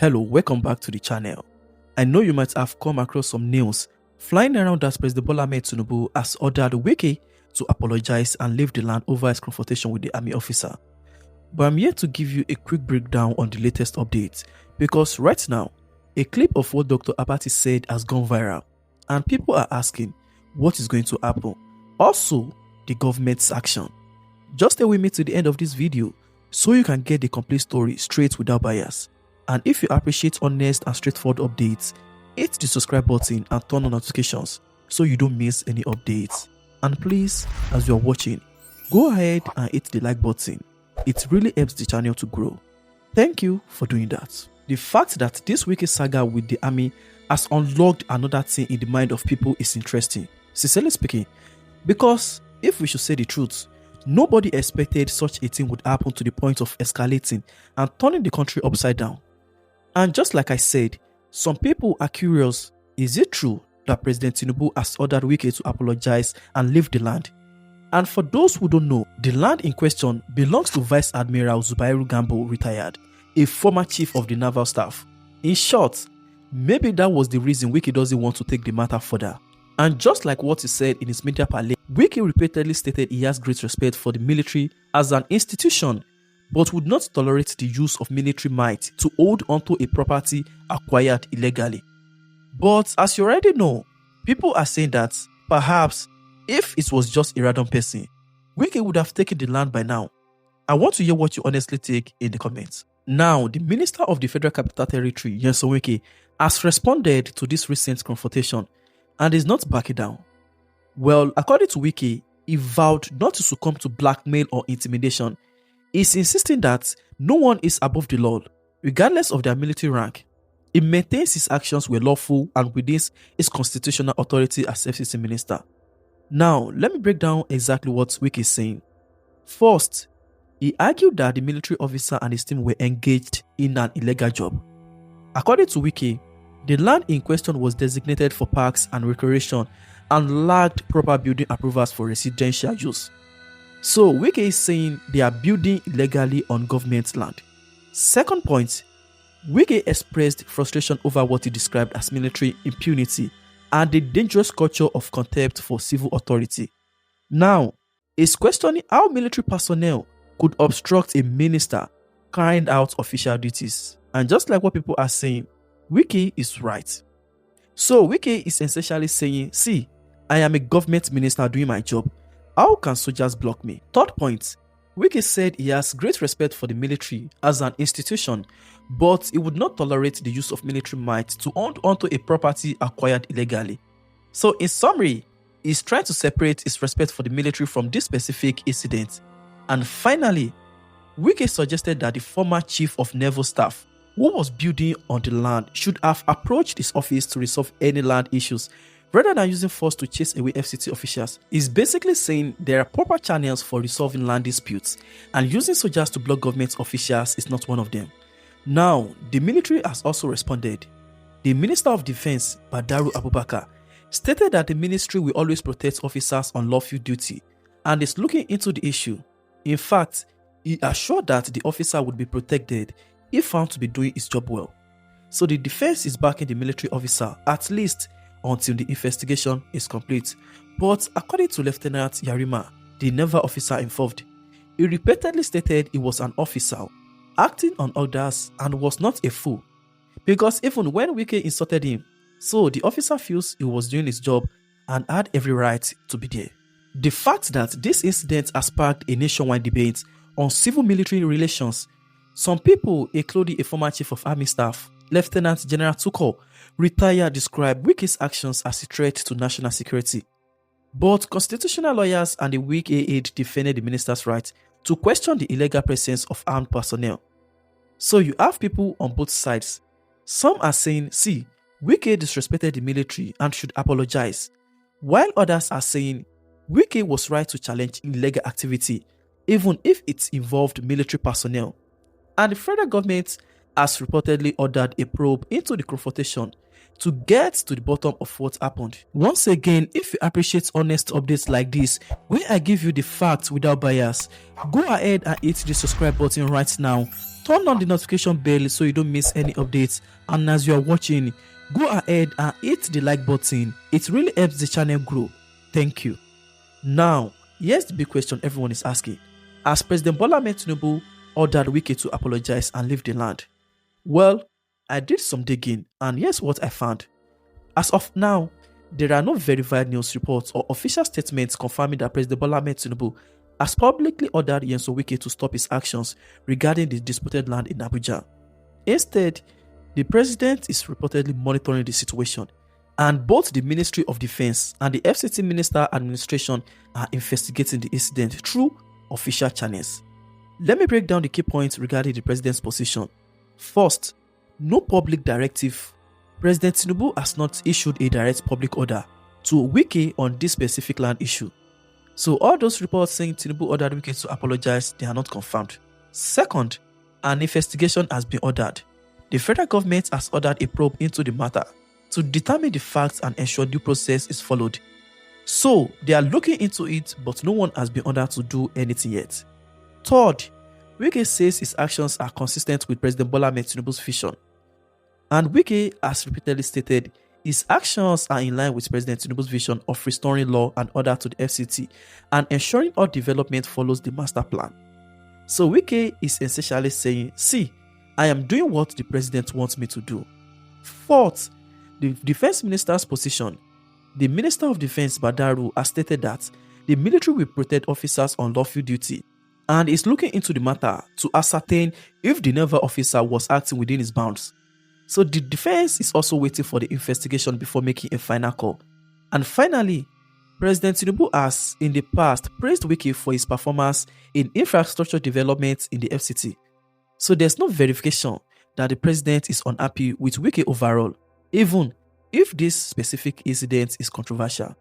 Hello, welcome back to the channel. I know you might have come across some news flying around that President Tinubu has ordered Wike to apologize and leave the land over his confrontation with the army officer. But I'm here to give you a quick breakdown on the latest updates because right now, a clip of what Dr. Abati said has gone viral and people are asking what is going to happen. Also, the government's action. Just stay with me to the end of this video so you can get the complete story straight without bias. And if you appreciate honest and straightforward updates, hit the subscribe button and turn on notifications so you don't miss any updates. And please, as you are watching, go ahead and hit the like button. It really helps the channel to grow. Thank you for doing that. The fact that this wicked saga with the army has unlocked another thing in the mind of people is interesting, sincerely speaking, because if we should say the truth, nobody expected such a thing would happen to the point of escalating and turning the country upside down. And just like I said, some people are curious, is it true that President Tinubu has ordered Wike to apologize and leave the land? And for those who don't know, the land in question belongs to Vice Admiral Zubairu Gambo, retired, a former chief of the naval staff. In short, maybe that was the reason Wike doesn't want to take the matter further. And just like what he said in his media parley, Wike repeatedly stated he has great respect for the military as an institution, but would not tolerate the use of military might to hold onto a property acquired illegally. But as you already know, people are saying that perhaps if it was just a random person, Wike would have taken the land by now. I want to hear what you honestly take in the comments. Now, the Minister of the Federal Capital Territory, Nyesom Wike, has responded to this recent confrontation and is not backing down. Well, according to Wike, he vowed not to succumb to blackmail or intimidation. He's insisting that no one is above the law, regardless of their military rank. He maintains his actions were lawful and within his constitutional authority as FCT Minister. Now, let me break down exactly what Wike is saying. First, he argued that the military officer and his team were engaged in an illegal job. According to Wike, the land in question was designated for parks and recreation and lacked proper building approvals for residential use. So Wike is saying they are building illegally on government land. Second point, Wike expressed frustration over what he described as military impunity and the dangerous culture of contempt for civil authority. Now, he's questioning how military personnel could obstruct a minister carrying out official duties. And just like what people are saying, Wike is right. So Wike is essentially saying, see, I am a government minister doing my job. How can soldiers block me? Third point, Wike said he has great respect for the military as an institution, but he would not tolerate the use of military might to hold onto a property acquired illegally. So in summary, he's trying to separate his respect for the military from this specific incident. And finally, Wike suggested that the former chief of naval staff who was building on the land should have approached his office to resolve any land issues rather than using force to chase away FCT officials. He's basically saying there are proper channels for resolving land disputes and using soldiers to block government officials is not one of them. Now, the military has also responded. The Minister of Defense, Badaru Abubakar, stated that the ministry will always protect officers on lawful duty and is looking into the issue. In fact, he assured that the officer would be protected if found to be doing his job well. So the defense is backing the military officer, at least until the investigation is complete. But according to Lieutenant Yarima, the naval officer involved, he repeatedly stated he was an officer, acting on orders and was not a fool. Because even when Wike insulted him, so the officer feels he was doing his job and had every right to be there. The fact that this incident has sparked a nationwide debate on civil-military relations, some people, including a former chief of army staff, Lieutenant General Tuko, retired, described Wike's actions as a threat to national security. But constitutional lawyers and the Wike aide defended the minister's right to question the illegal presence of armed personnel. So you have people on both sides. Some are saying, see, Wike disrespected the military and should apologize, while others are saying Wike was right to challenge illegal activity, even if it involved military personnel. And the federal government has reportedly ordered a probe into the confrontation to get to the bottom of what happened. Once again, if you appreciate honest updates like this, where I give you the facts without bias, go ahead and hit the subscribe button right now. Turn on the notification bell so you don't miss any updates. And as you are watching, go ahead and hit the like button. It really helps the channel grow. Thank you. Now, here's the big question everyone is asking. Has President Tinubu ordered Wike to apologize and leave the land? Well, I did some digging and here's what I found. As of now, there are no verified news reports or official statements confirming that President Tinubu has publicly ordered Nyesom Wike to stop his actions regarding the disputed land in Abuja. Instead, the president is reportedly monitoring the situation, and both the Ministry of Defense and the FCT Minister administration are investigating the incident through official channels. Let me break down the key points regarding the president's position. First, no public directive. President Tinubu has not issued a direct public order to Wike on this specific land issue. So all those reports saying Tinubu ordered Wike to apologize, they are not confirmed. Second, an investigation has been ordered. The federal government has ordered a probe into the matter to determine the facts and ensure due process is followed. So they are looking into it, but no one has been ordered to do anything yet. Third, Wike says his actions are consistent with President Tinubu's vision. And Wike has repeatedly stated his actions are in line with President Tinubu's vision of restoring law and order to the FCT and ensuring all development follows the master plan. So Wike is essentially saying, see, I am doing what the president wants me to do. Fourth, the defense minister's position. The Minister of Defense, Badaru, has stated that the military will protect officers on lawful duty and is looking into the matter to ascertain if the naval officer was acting within his bounds. So the defense is also waiting for the investigation before making a final call. And finally, President Tinubu has in the past praised Wike for his performance in infrastructure development in the FCT. So there's no verification that the president is unhappy with Wike overall, even if this specific incident is controversial.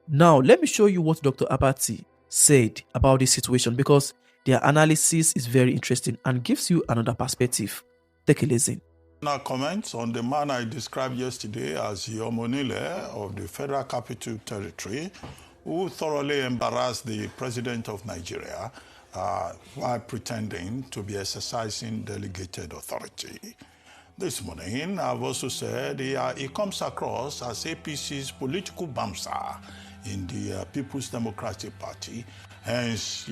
Now, let me show you what Dr. Abati said about this situation because their analysis is very interesting and gives you another perspective. Take a listen. Now, comments on the man I described yesterday as Yomonile of the Federal Capital Territory, who thoroughly embarrassed the President of Nigeria while pretending to be exercising delegated authority. This morning, I've also said he comes across as APC's political bouncer in the People's Democratic Party. Hence,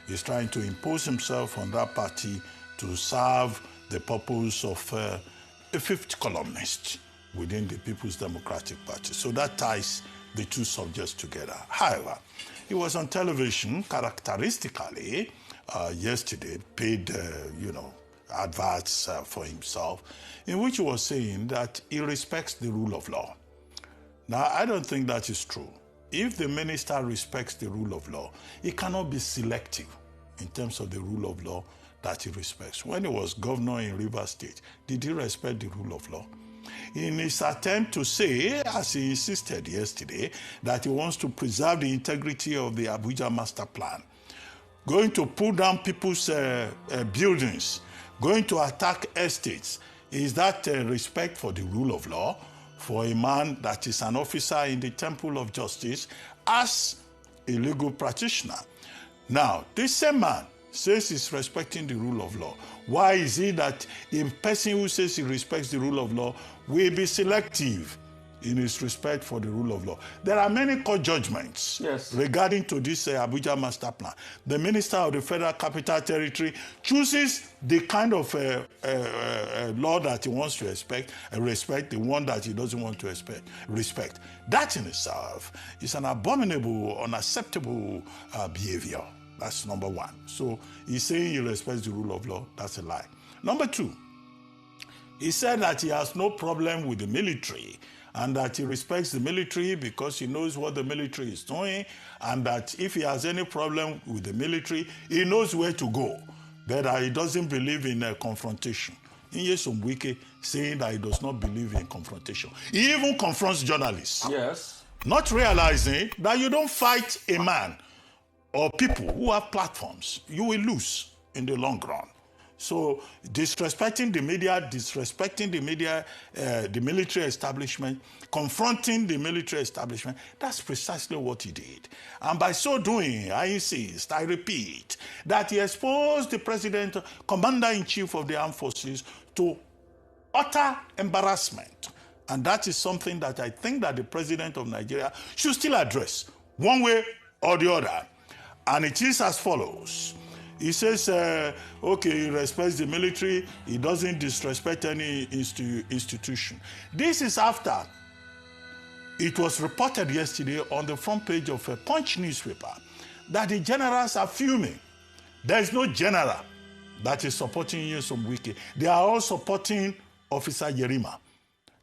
he's trying to impose himself on that party to serve the purpose of a fifth columnist within the People's Democratic Party. So that ties the two subjects together. However, he was on television characteristically yesterday, paid, adverts for himself, in which he was saying that he respects the rule of law. Now, I don't think that is true. If the minister respects the rule of law, he cannot be selective in terms of the rule of law that he respects. When he was governor in Rivers State, did he respect the rule of law? In his attempt to say, as he insisted yesterday, that he wants to preserve the integrity of the Abuja master plan, going to pull down people's buildings, going to attack estates, is that respect for the rule of law for a man that is an officer in the Temple of Justice as a legal practitioner? Now, this same man says he's respecting the rule of law. Why is it that a person who says he respects the rule of law will be selective in his respect for the rule of law? There are many court judgments regarding to this Abuja master plan. The minister of the Federal Capital Territory chooses the kind of law that he wants to respect, the one that he doesn't want to respect. That in itself is an abominable, unacceptable behavior. That's number one. So he's saying he respects the rule of law. That's a lie. Number two, he said that he has no problem with the military and that he respects the military because he knows what the military is doing, and that if he has any problem with the military, he knows where to go, that he doesn't believe in confrontation. Nyesom Wike saying that he does not believe in confrontation. He even confronts journalists. Yes. Not realizing that you don't fight a man or people who have platforms. You will lose in the long run. So disrespecting the media, the military establishment, confronting the military establishment, that's precisely what he did. And by so doing, I insist, I repeat, that he exposed the president, commander-in-chief of the armed forces, to utter embarrassment. And that is something that I think that the president of Nigeria should still address, one way or the other. And it is as follows. He says, okay, he respects the military, he doesn't disrespect any institution. This is after it was reported yesterday on the front page of a Punch newspaper that the generals are fuming. There is no general that is supporting Nyesom Wike. They are all supporting Officer Yerima.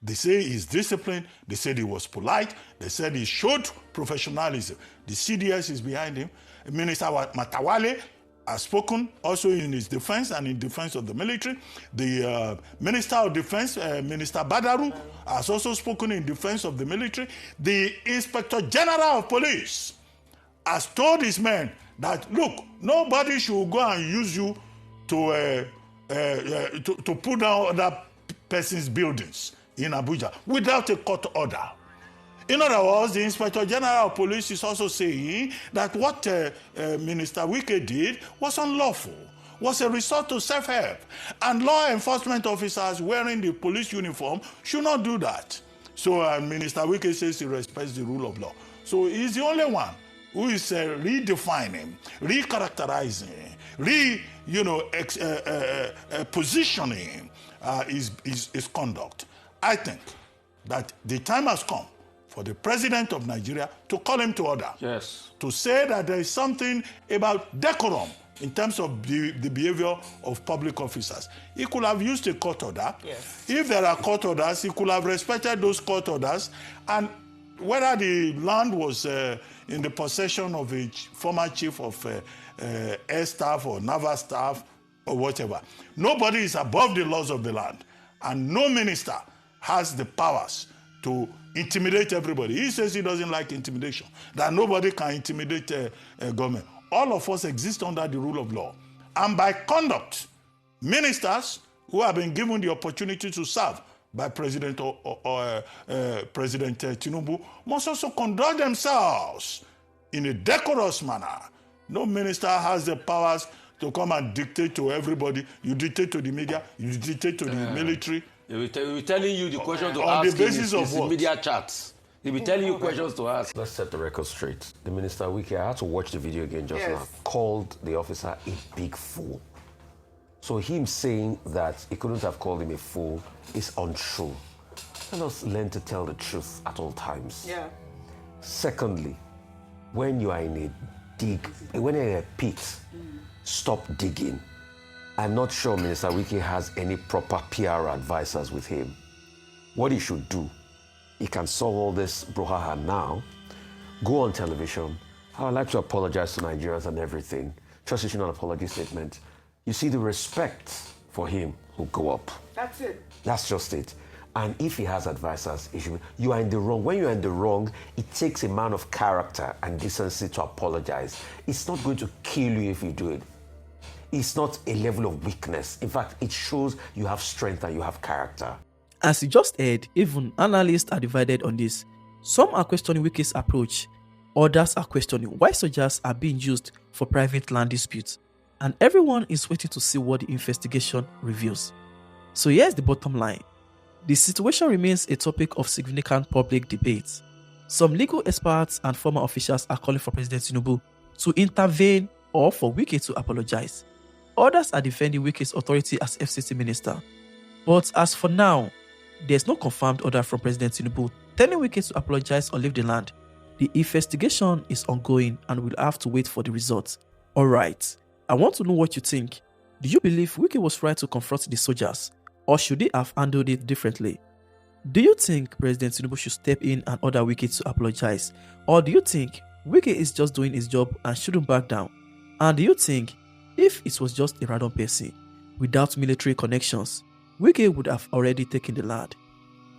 They say he's disciplined, they said he was polite, they said he showed professionalism. The CDS is behind him. Minister Matawale has spoken also in his defense and in defense of the military. The Minister of Defense, Minister Badaru, has also spoken in defense of the military. The Inspector General of Police has told his men that, look, nobody should go and use you to pull down other person's buildings in Abuja without a court order. In other words, the Inspector General of Police is also saying that what Minister Wike did was unlawful, was a resort to self-help, and law enforcement officers wearing the police uniform should not do that. So Minister Wike says he respects the rule of law. So he's the only one who is redefining, recharacterizing, positioning his conduct. I think that the time has come for the president of Nigeria to call him to order. Yes. To say that there is something about decorum in terms of the behavior of public officers. He could have used a court order. Yes. If there are court orders, he could have respected those court orders. And whether the land was in the possession of a former chief of air staff or naval staff or whatever, nobody is above the laws of the land. And no minister has the powers to intimidate everybody. He says he doesn't like intimidation, that nobody can intimidate government. All of us exist under the rule of law. And by conduct, ministers who have been given the opportunity to serve by President President Tinubu must also conduct themselves in a decorous manner. No minister has the powers to come and dictate to everybody. You dictate to the media, you dictate to the military. He'll be telling you the question to on ask the basis in of what? media chats. He'll be telling you questions to ask. Let's set the record straight. The Minister Wike, I had to watch the video again just now, called the officer a big fool. So him saying that he couldn't have called him a fool is untrue. Let us learn to tell the truth at all times. Yeah. Secondly, when you are in a pit, stop digging. I'm not sure Minister Wike has any proper PR advisors with him. What he should do, he can solve all this brouhaha now, go on television. I would like to apologize to Nigerians and everything. Just issue an apology statement. You see, the respect for him will go up. That's it. That's just it. And if he has advisors, you are in the wrong. When you are in the wrong, it takes a man of character and decency to apologize. It's not going to kill you if you do it. It's not a level of weakness. In fact, it shows you have strength and you have character. As you just heard, even analysts are divided on this. Some are questioning Wike's approach. Others are questioning why soldiers are being used for private land disputes. And everyone is waiting to see what the investigation reveals. So here's the bottom line. The situation remains a topic of significant public debate. Some legal experts and former officials are calling for President Tinubu to intervene or for Wike to apologize. Others are defending Wike's authority as FCT Minister. But as for now, there's no confirmed order from President Tinubu telling Wike to apologize or leave the land. The investigation is ongoing and we'll have to wait for the results. Alright, I want to know what you think. Do you believe Wike was right to confront the soldiers, or should they have handled it differently? Do you think President Tinubu should step in and order Wike to apologize? Or do you think Wike is just doing his job and shouldn't back down? And do you think if it was just a random person without military connections, Wike would have already taken the land?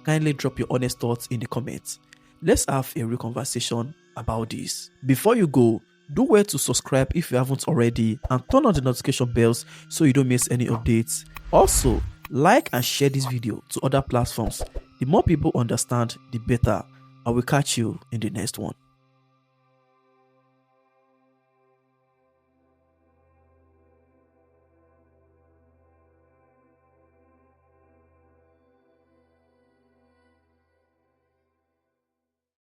Kindly drop your honest thoughts in the comments. Let's have a real conversation about this. Before you go, Do well to subscribe if you haven't already and turn on the notification bells so you don't miss any updates. Also, like and share this video to other platforms. The more people understand, the better. I will catch you in the next one.